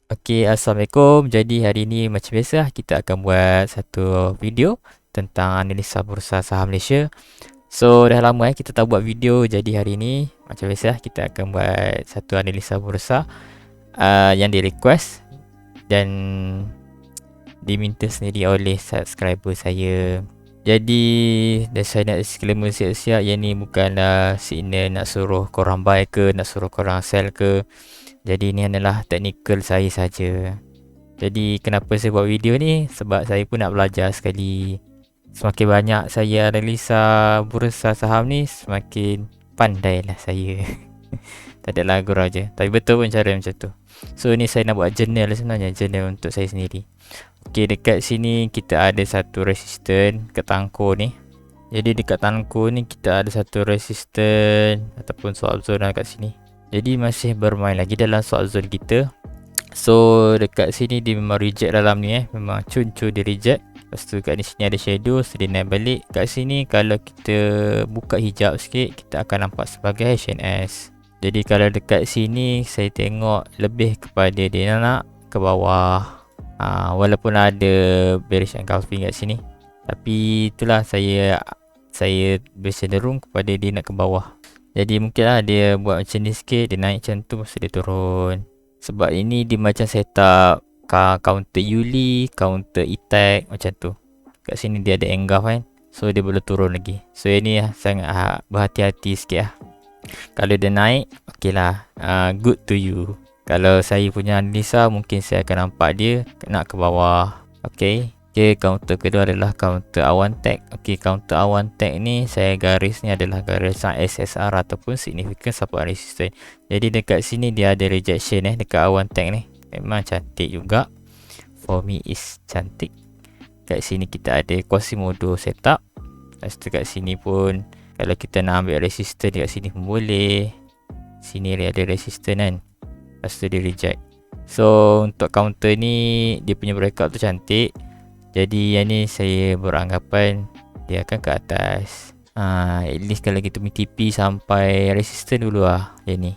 Okey, Assalamualaikum. Jadi hari ni macam biasa kita akan buat satu video tentang analisa bursa saham Malaysia. So dah lama kita tak buat video, jadi hari ni macam biasa kita akan buat satu analisa bursa yang di request dan diminta sendiri oleh subscriber saya. Jadi dah saya nak disclaimer siap-siap, yang ni bukanlah signal nak suruh korang buy ke, nak suruh korang sell ke. Jadi ini adalah teknikal saya saja. Jadi kenapa saya buat video ni? Sebab saya pun nak belajar sekali. Semakin banyak saya analisa bursa saham ni, semakin pandai lah saya. Tak adalah gurau je. Tapi betul pun cara macam tu. So ni saya nak buat journal sebenarnya. Journal untuk saya sendiri. Okey, dekat sini kita ada satu resisten ke tangkur ni. Jadi dekat tangkur ni kita ada satu resisten ataupun swap zone kat sini. Jadi masih bermain lagi dalam swap zone kita. So dekat sini dia memang reject dalam ni memang cun-cun dia reject. Lepas tu kat sini ada shadow, so dia naik balik. Kat sini kalau kita buka hijab sikit, kita akan nampak sebagai HNS. Jadi kalau dekat sini saya tengok lebih kepada dia nak ke bawah. Walaupun ada bearish engulfing kat sini, tapi itulah saya bercenderung kepada dia nak ke bawah. Jadi mungkinlah dia buat macam ni sikit, dia naik macam tu, lepas tu dia turun. Sebab ini dia macam setup counter Yuli, counter E-tag macam tu. Kat sini dia ada engulf kan, so dia boleh turun lagi. So ini sangat berhati-hati sikit lah. Kalau dia naik, ok lah, good to you. Kalau saya punya analisa, mungkin saya akan nampak dia nak ke bawah. Ok, counter kedua adalah counter awan tag. Ok, counter awan tag ni saya garis ni adalah garisan SSR ataupun significant support resistance. Jadi dekat sini dia ada rejection dekat awan tag ni. Memang cantik juga. For me is cantik. Kat sini kita ada Quasimodo setup. Lepas tu kat sini pun kalau kita nak ambil resistance dekat sini pun boleh. Sini ada resistance kan. Lepas tu dia reject. So untuk counter ni dia punya breakout tu cantik. Jadi yang ni saya beranggapan dia akan ke atas. At least kalau kita TP sampai resistance dulu lah. Yang ni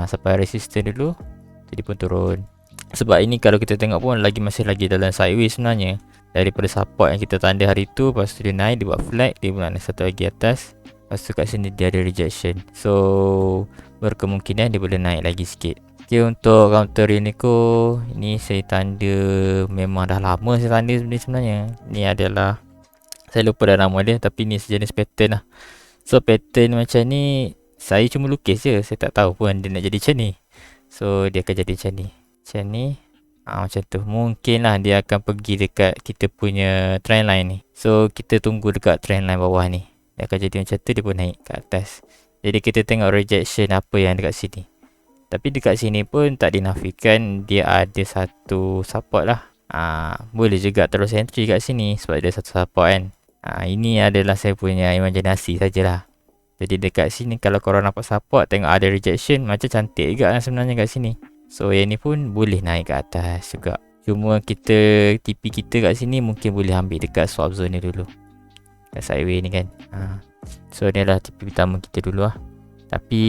sampai resistance dulu, jadi pun turun. Sebab ini kalau kita tengok pun masih lagi dalam sideways sebenarnya. Daripada support yang kita tanda hari tu, lepas tu dia naik, dia buat flag, dia pun naik satu lagi atas. Lepas tu kat sini dia ada rejection. So berkemungkinan dia boleh naik lagi sikit. Okay, untuk counter Uniqlo ini saya tanda, memang dah lama saya tanda sebenarnya. Ni adalah, saya lupa dah nama dia, tapi ni sejenis pattern lah. So pattern macam ni saya cuma lukis je, saya tak tahu pun dia nak jadi macam ni. So dia akan jadi macam ni. Macam ni, macam tu. Mungkin lah dia akan pergi dekat kita punya trend line ni. So kita tunggu dekat trend line bawah ni. Dia akan jadi macam tu, dia pun naik ke atas. Jadi kita tengok rejection apa yang dekat sini. Tapi dekat sini pun tak dinafikan dia ada satu support lah. Boleh juga terus entry kat sini sebab ada satu support kan. Ini adalah saya punya imajinasi sajalah. Jadi dekat sini kalau korang nampak support, tengok ada rejection, macam cantik juga kan sebenarnya kat sini. So yang ni pun boleh naik ke atas juga. Cuma kita TP kita kat sini mungkin boleh ambil dekat swap zone ni dulu, kat sideway ni kan. So ni adalah TP pertama kita dulu lah. Tapi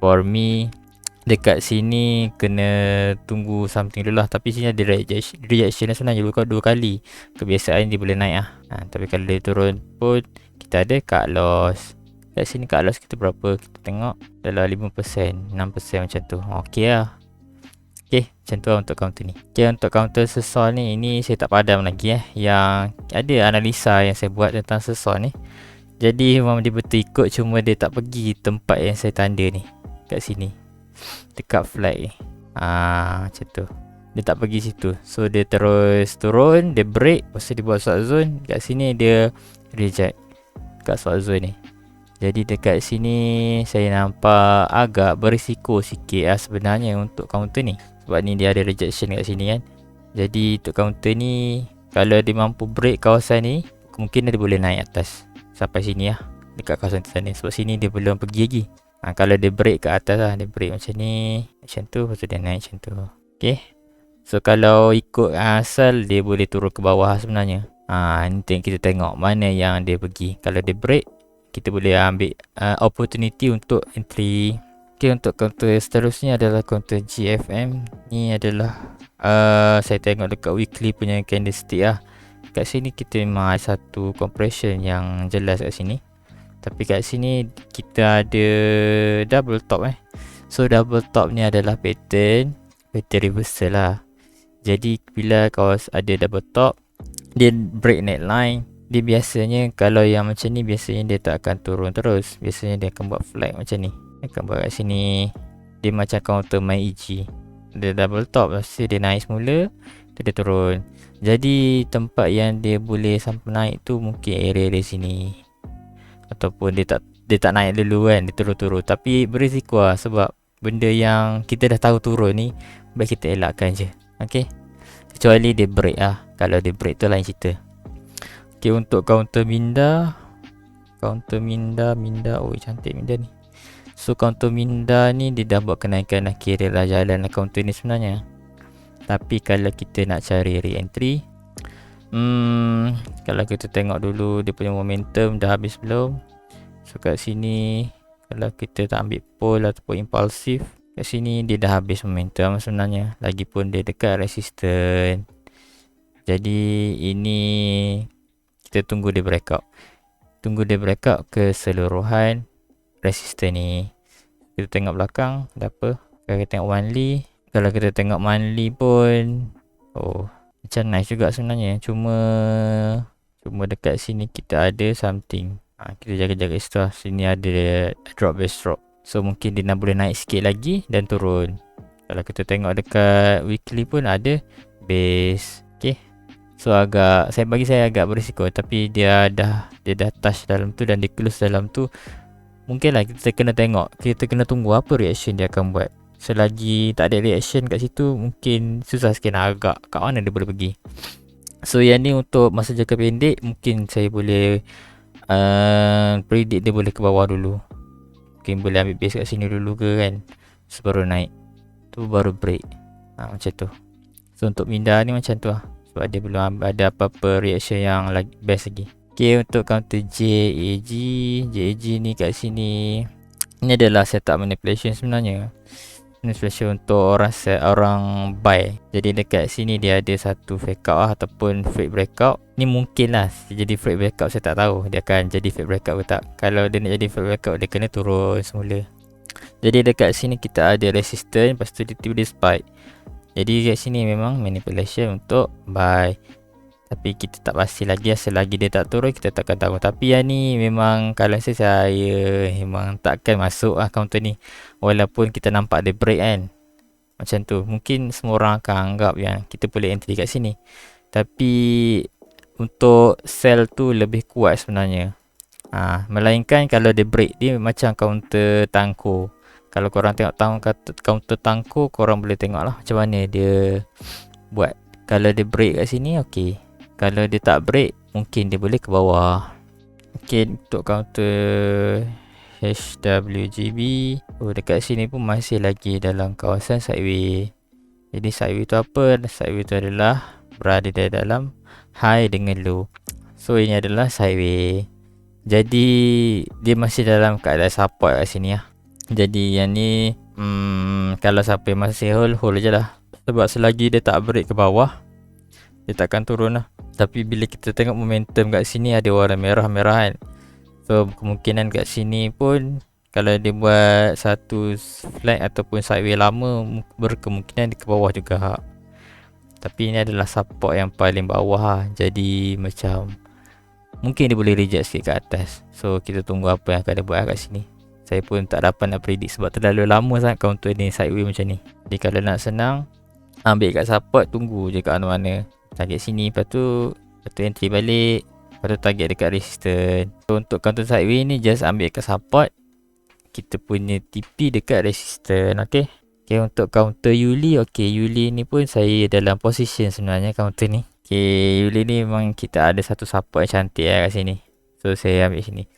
for me dekat sini kena tunggu something dulu lah. Tapi sini ada rejection sebenarnya dua kali. Kebiasaan dia boleh naik lah. Tapi kalau dia turun pun kita ada cut loss. Kat sini cut loss kita berapa? Kita tengok dalam 5%, 6% macam tu. Okey lah. Okey, macam tu lah untuk counter ni. Okey, untuk counter sesol ni, ini saya tak padam lagi yang ada analisa yang saya buat tentang sesol ni. Jadi memang dia betul ikut, cuma dia tak pergi tempat yang saya tanda ni. Kat sini, dekat flag ni. Macam tu. Dia tak pergi situ. So dia terus turun, dia break, lepas tu dia buat swap zone. Kat sini dia reject kat swap zone ni. Jadi dekat sini saya nampak agak berisiko sikit lah sebenarnya untuk counter ni. Sebab ni dia ada rejection kat sini kan. Jadi untuk counter ni, kalau dia mampu break kawasan ni, kemungkinan dia boleh naik atas sampai sini lah, dekat kawasan sana. Sebab sini dia belum pergi lagi. Kalau dia break ke atas lah, dia break macam ni, macam tu, lepas tu dia naik macam tu. Okay. So kalau ikut asal, dia boleh turun ke bawah sebenarnya. Nanti kita tengok mana yang dia pergi. Kalau dia break, kita boleh ambil opportunity untuk entry Okay, untuk counter seterusnya adalah counter GFM. Ni adalah saya tengok dekat weekly punya candlestick lah. Kat sini kita memang ada satu compression yang jelas kat sini. Tapi kat sini kita ada double top So double top ni adalah pattern reversal lah. Jadi bila kau ada double top, dia break neckline, dia biasanya kalau yang macam ni biasanya dia tak akan turun terus. Biasanya dia akan buat flag macam ni. Dia akan buat kat sini. Dia macam counter main EG. Dia double top, lepas dia naik semula, dia turun. Jadi tempat yang dia boleh sampai naik tu mungkin area sini. Ataupun dia tak naik dulu kan, dia turun-turun. Tapi berisiko lah sebab benda yang kita dah tahu turun ni, baik kita elakkan je. Okay, kecuali dia break lah. Kalau dia break tu lain cerita. Okay, untuk counter minda. Oh cantik minda ni. So counter minda ni dia dah buat kenaikan dah, kira lah jalan lah counter ni sebenarnya. Tapi kalau kita nak cari re-entry, kalau kita tengok dulu dia punya momentum dah habis belum. So kat sini kalau kita tak ambil pull ataupun impulsif, kat sini dia dah habis momentum sebenarnya. Lagipun dia dekat resistance. Jadi ini kita tunggu dia breakout. Tunggu dia breakout keseluruhan resistance ni. Kita tengok belakang ada apa. Kalau kita tengok monthly, kalau kita tengok monthly pun macam nice juga sebenarnya. Cuma dekat sini kita ada something. Kita jaga-jaga situ lah. Sini ada drop base drop. So mungkin dia boleh naik sikit lagi dan turun. Kalau kita tengok dekat weekly pun ada base. Okay, so bagi saya agak berisiko. Tapi dia dah touch dalam tu dan dia close dalam tu. Mungkin lah kita kena tengok. Kita kena tunggu apa reaction dia akan buat. Selagi tak ada reaction kat situ, mungkin susah sikit nak agak kat mana dia boleh pergi. So yang ni untuk masa jangka pendek, mungkin saya boleh predict dia boleh ke bawah dulu. Mungkin boleh ambil base kat sini dulu ke kan, so baru naik, tu baru break. Macam tu. So untuk minda ni macam tu lah, sebab dia belum ada apa-apa reaction yang best lagi. Okay, untuk counter JAG ni kat sini, ni adalah setup manipulation sebenarnya. Manipulation untuk orang buy. Jadi dekat sini dia ada satu fake out lah, ataupun fake breakout. Ni mungkin lah jadi fake breakout, saya tak tahu dia akan jadi fake breakout ke tak. Kalau dia nak jadi fake breakout, dia kena turun semula. Jadi dekat sini kita ada resistance, lepas tu dia tiba-tiba spike. Jadi dekat sini memang manipulation untuk buy. Tapi kita tak pasti lagi, selagi dia tak turun kita takkan tahu. Tapi yang ni memang kalau saya memang takkan masuk lah counter ni, walaupun kita nampak dia break kan. Macam tu. Mungkin semua orang akan anggap yang kita boleh entry kat sini. Tapi untuk sell tu lebih kuat sebenarnya. Melainkan kalau dia break, dia macam counter tangko. Kalau korang tengok counter tangko, korang boleh tengok lah macam mana dia buat. Kalau dia break kat sini, okey. Kalau dia tak break, mungkin dia boleh ke bawah. Okay, untuk counter HWGB, dekat sini pun masih lagi dalam kawasan sideway. Jadi sideway tu apa? Sideway tu adalah berada di dalam high dengan low. So ini adalah sideway. Jadi dia masih dalam keadaan support kat sini lah. Jadi yang ni kalau siapa yang masih hold je lah. Sebab selagi dia tak break ke bawah, dia takkan turun lah. Tapi bila kita tengok momentum kat sini ada warna merah-merah kan. So kemungkinan kat sini pun kalau dia buat satu flag ataupun sideway lama, berkemungkinan dia ke bawah juga. Tapi ini adalah support yang paling bawah lah. Jadi macam mungkin dia boleh reject sikit ke atas. So kita tunggu apa yang akan dia buat kat sini. Saya pun tak dapat nak predict sebab terlalu lama sangat counter ni sideway macam ni. Jadi kalau nak senang, ambil kat support, tunggu je kat mana-mana. Target sini, lepas tu entry balik, lepas tu target dekat resistance. So untuk counter sideway ni just ambil kat support, kita punya TP dekat resistance. Okay, untuk counter Yuli, Yuli ni pun saya dalam position sebenarnya counter ni. Yuli ni memang kita ada satu support yang cantik kat sini. So saya ambil sini.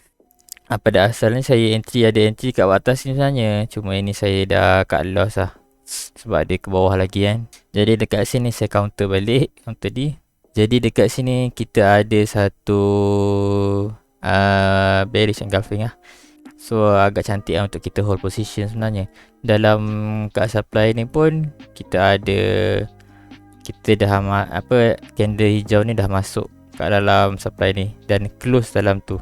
Pada asalnya saya ada entry kat atas ni sebenarnya, cuma ini saya dah cut loss lah sebab dia ke bawah lagi kan. Jadi dekat sini saya counter balik, counter D. Jadi dekat sini kita ada satu bearish engulfing lah. So agak cantik lah untuk kita hold position sebenarnya. Dalam kat supply ni pun kita dah candle hijau ni dah masuk kat dalam supply ni dan close dalam tu.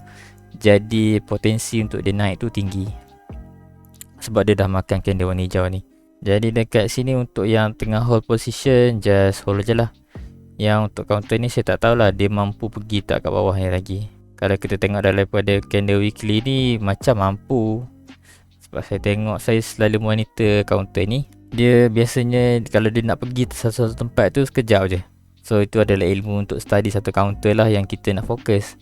Jadi potensi untuk dia naik tu tinggi sebab dia dah makan candle warna hijau ni. Jadi dekat sini untuk yang tengah hold position, just hold je lah. Yang untuk counter ni saya tak tahulah dia mampu pergi tak kat bawah ni lagi. Kalau kita tengok daripada candle weekly ni macam mampu. Sebab saya tengok, saya selalu monitor counter ni, dia biasanya kalau dia nak pergi satu tempat tu sekejap je. So itu adalah ilmu untuk study satu counter lah yang kita nak fokus.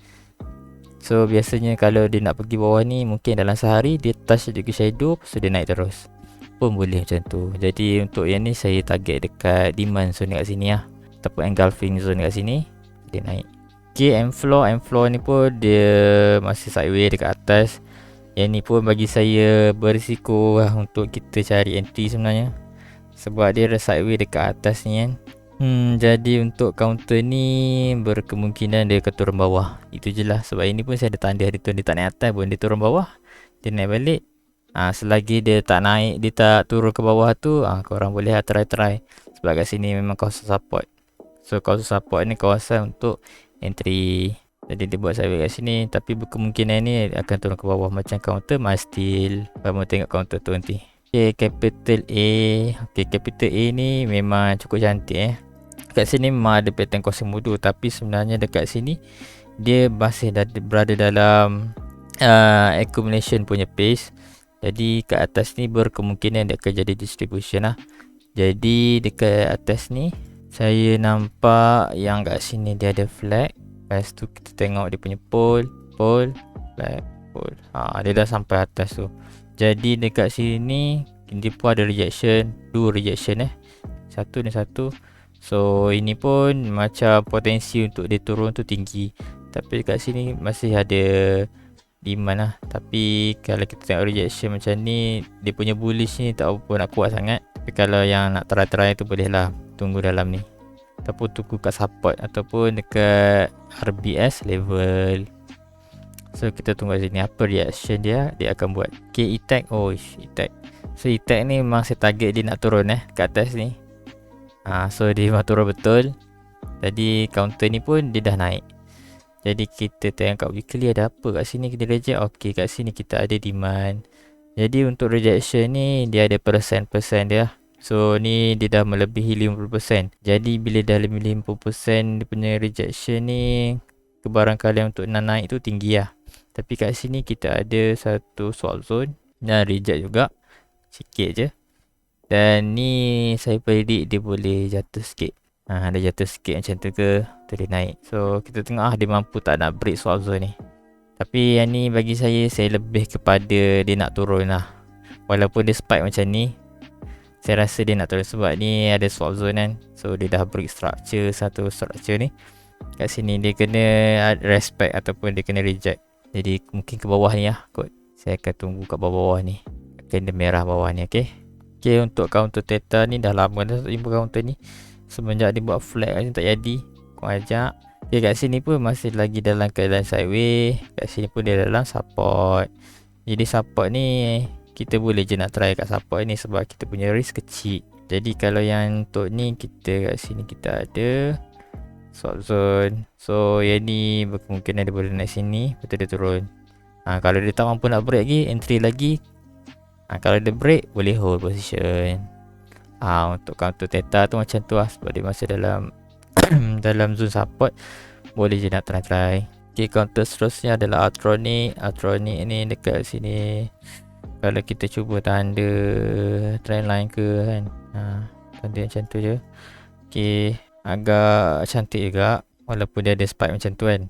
So biasanya kalau dia nak pergi bawah ni, mungkin dalam sehari dia touch juga shadow, so dia naik terus pun boleh macam tu. Jadi untuk yang ni saya target dekat demand zone kat sini lah, ataupun engulfing zone kat sini, dia naik. Okay, M floor ni pun dia masih sideways dekat atas. Yang ni pun bagi saya berisiko lah untuk kita cari entry sebenarnya, sebab dia ada sideways dekat atas ni kan. Jadi untuk counter ni berkemungkinan dia akan turun bawah. Itu je lah, sebab ini pun saya ada tanda hari tu dia tak naik atas pun, dia turun bawah, dia naik balik. Selagi dia tak naik, dia tak turun ke bawah tu, korang boleh try. Sebab kat sini memang kawasan support. So kawasan support ni kawasan untuk entry. Jadi dia buat sideways kat sini, tapi berkemungkinan ni akan turun ke bawah macam counter still. Kamu tengok counter tu nanti. Okay, capital A. Okay, capital A ni memang cukup cantik Kat sini memang ada pattern kosong mudu, tapi sebenarnya dekat sini dia masih berada dalam accumulation punya pace. Jadi kat atas ni berkemungkinan dia akan jadi distribution lah. Jadi dekat atas ni saya nampak yang kat sini dia ada flag. Lepas tu kita tengok dia punya pole, flag, pole. Dia dah sampai atas tu. Jadi dekat sini dia pun ada rejection, 2 rejection satu dan satu. So ini pun macam potensi untuk dia turun tu tinggi, tapi dekat sini masih ada demand lah. Tapi kalau kita tengok rejection macam ni, dia punya bullish ni tak apa nak kuat sangat. Tapi kalau yang nak try tu boleh lah tunggu dalam ni, ataupun tunggu kat support ataupun dekat RBS level. So kita tunggu sini apa reaction dia akan buat. Okay, E-tag. E-tag. So E-tag ni memang saya target dia nak turun kat atas ni. So dia memang turun betul. Jadi counter ni pun dia dah naik. Jadi kita tengok kat weekly ada apa kat sini, kita reject. Okay, kat sini kita ada demand. Jadi untuk rejection ni dia ada persen dia. So ni dia dah melebihi 50%. Jadi bila dah lebih 50% dia punya rejection ni, kebarangkalian untuk nak naik tu tinggi lah. Tapi kat sini kita ada satu swap zone dan reject juga sikit je. Dan ni saya predict dia boleh jatuh sikit. Dia jatuh sikit macam tu ke, tu dia naik. So kita tengok dia mampu tak nak break swap zone ni. Tapi yang ni bagi saya lebih kepada dia nak turun lah. Walaupun dia spike macam ni, saya rasa dia nak turun sebab ni ada swap zone kan. So dia dah break satu structure ni. Kat sini dia kena respect ataupun dia kena reject. Jadi mungkin ke bawah ni lah kot. Saya akan tunggu kat bawah ni, candle merah bawah ni. Okay, untuk counter theta ni dah lama dah tak jumpa counter ni. Semenjak dia buat flag ni tak jadi, kau ajak. Okay, kat sini pun masih lagi dalam keadaan sideways. Kat sini pun dia dalam support. Jadi support ni kita boleh je nak try kat support ni sebab kita punya risk kecil. Jadi kalau yang untuk ni, kita kat sini kita ada swap zone. So yang ni berkemungkinan dia boleh naik sini, betul dia turun. Kalau dia tak mampu nak break lagi, entry lagi. Kalau dia break, boleh hold position. Untuk counter theta tu macam tu lah, sebab dia masih dalam dalam zone support. Boleh je nak try. Okay, counter seterusnya adalah Atronic. Atronic ni dekat sini, kalau kita cuba tanda trendline ke kan, tanda macam tu je. Okay, agak cantik juga walaupun dia ada spike macam tu kan.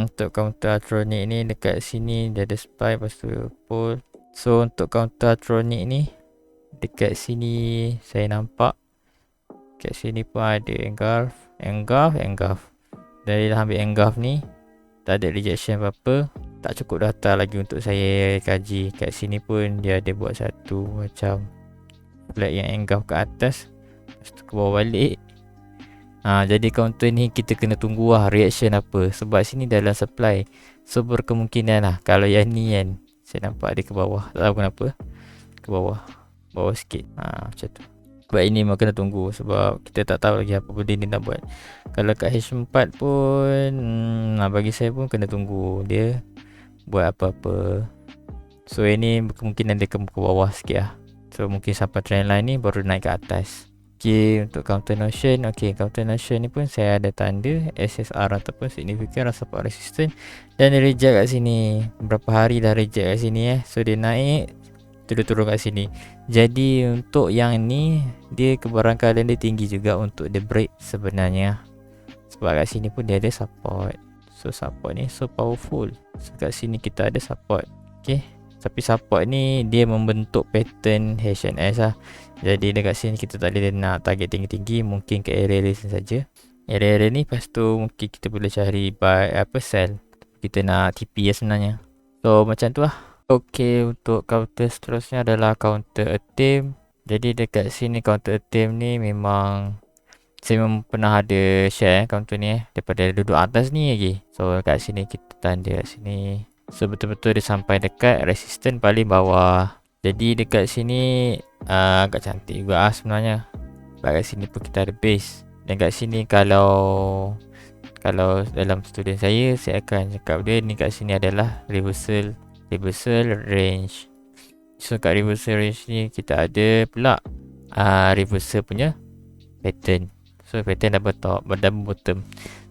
Untuk counter Atronic ni dekat sini dia ada spike, lepas tu pull. So untuk counter Atronic ni dekat sini saya nampak kat sini pun ada engulf. Dari dah ambil engulf ni, tak ada rejection apa-apa, tak cukup data lagi untuk saya kaji. Kat sini pun dia ada buat satu macam flag yang engulf ke atas, lepas tu ke bawah balik. Jadi counter ni kita kena tunggu reaction apa, sebab sini dalam supply. So berkemungkinan kalau yang ni kan, Saya nampak dia ke bawah. Tak tahu kenapa. Ke bawah. Bawah sikit. Macam tu. Sebab ini memang kena tunggu. Sebab kita tak tahu lagi apa benda ni nak buat. Kalau kat H4 pun bagi saya pun kena tunggu dia buat apa-apa. So ini kemungkinan dia ke bawah sikit lah. So mungkin sampai trend line ni baru naik ke atas. Okay, untuk counter notion. Okay, counter notion ni pun saya ada tanda SSR ataupun significant support resistance. Dan dia reject kat sini. Berapa hari dah reject kat sini So dia naik, dia turun kat sini. Jadi untuk yang ni, dia kebarangkalian dia tinggi juga untuk dia break sebenarnya. Sebab kat sini pun dia ada support. So support ni so powerful. So kat sini kita ada support. Okay, tapi support ni dia membentuk pattern HNS lah. Jadi dekat sini kita tak boleh nak target tinggi-tinggi. Mungkin ke area-area saja. Area-area ni lepas tu mungkin kita boleh cari buy sell. Kita nak TP ya sebenarnya. So macam tu lah. Okay, untuk counter seterusnya adalah counter attempt. Jadi dekat sini counter attempt ni memang saya memang pernah ada share counter ni daripada duduk atas ni lagi. So kat sini kita tanda kat sini. So betul-betul dia sampai dekat resistance paling bawah. Jadi dekat sini agak cantik juga sebenarnya. Sebab kat sini pun kita ada base. Dan kat sini kalau dalam student saya akan cakap dia ni kat sini adalah reversal range. So kat reversal range ni kita ada pula reversal punya pattern. So pattern double top, double bottom.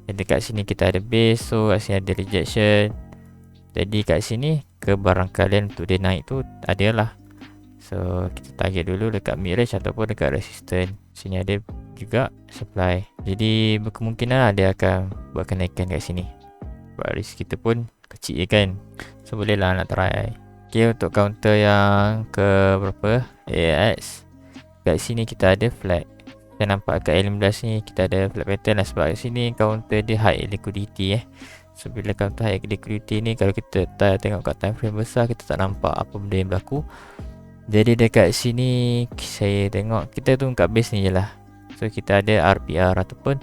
Dan dekat sini kita ada base. So kat sini ada rejection. Jadi kat sini kebarangkalian untuk dia naik tu adalah. So kita target dulu dekat mid range ataupun dekat resistance. Sini ada juga supply. Jadi berkemungkinan dia akan buat kenaikan kat sini. Sebab risk kita pun kecil kan. So boleh lah nak try. Okay, untuk counter yang ke berapa? AX. Kat sini kita ada flat. Saya nampak kat L15 ni kita ada flat pattern lah. Sebab kat sini counter dia high liquidity So bila counter high liquidity ni, kalau kita tengok kat time frame besar, kita tak nampak apa benda yang berlaku. Jadi dekat sini saya tengok kita tunggu kat base ni je lah. So kita ada RPR ataupun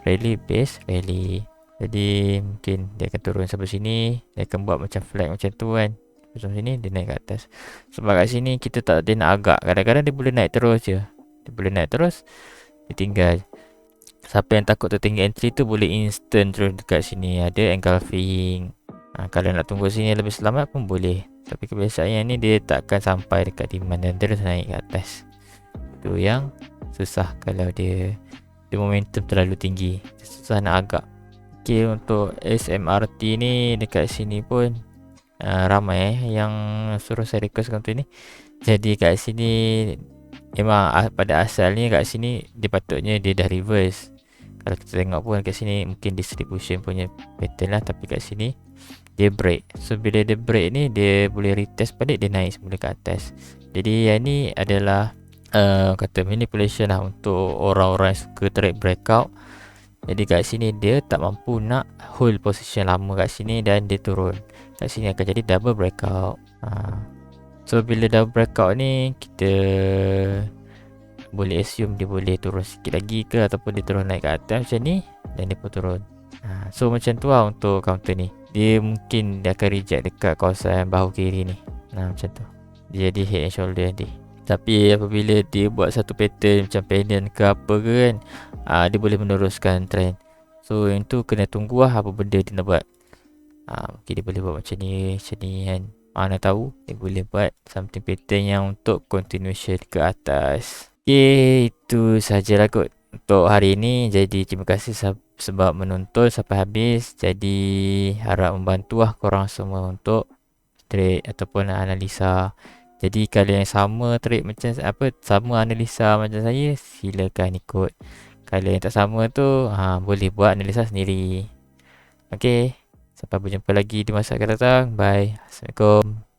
rally base rally. Jadi mungkin dia akan turun sampai sini. Dia akan buat macam flag macam tu kan. Sampai sini dia naik ke atas. Sebab kat sini kita tak ada nak agak. Kadang-kadang dia boleh naik terus je. Dia boleh naik terus, dia tinggal. Siapa yang takut tertinggal entry tu boleh instant terus dekat sini. Ada engulfing. Kalau nak tunggu sini lebih selamat pun boleh. Tapi kebiasaan ni dia takkan sampai dekat demand dan terus naik ke atas. Itu yang susah kalau dia momentum terlalu tinggi. Susah nak agak. Okay, untuk SMRT ni dekat sini pun ramai yang suruh saya request counter ni. Jadi kat sini memang pada asalnya kat sini dia patutnya dia dah reverse. Kalau kita tengok pun kat sini mungkin distribution punya pattern lah. Tapi kat sini dia break. So bila dia break ni dia boleh retest balik, dia naik semula ke atas. Jadi yang ni adalah kata manipulation lah untuk orang-orang yang suka trade breakout. Jadi kat sini dia tak mampu nak hold position lama kat sini dan dia turun. Kat sini akan jadi double breakout. So bila double breakout ni kita boleh assume dia boleh turun sikit lagi ke ataupun dia turun naik ke atas macam ni dan dia pun turun. So macam tu lah untuk counter ni. Dia mungkin dia akan reject dekat kawasan bahu kiri ni. Macam tu. Dia jadi head and shoulder nanti. Tapi apabila dia buat satu pattern macam pendant ke apa ke kan, dia boleh meneruskan trend. So yang tu kena tunggu lah apa benda dia nak buat. Mungkin dia boleh buat macam ni kan. Mana tahu dia boleh buat something pattern yang untuk continuation ke atas. Okay, itu sahajalah kot untuk hari ini. Jadi terima kasih sebab menonton sampai habis. Jadi harap membantu lah korang semua untuk trade ataupun analisa. Jadi kalau yang sama trade macam sama analisa macam saya, silakan ikut. Kalau yang tak sama tu boleh buat analisa sendiri. Okay, sampai berjumpa lagi di masa akan datang. Bye. Assalamualaikum.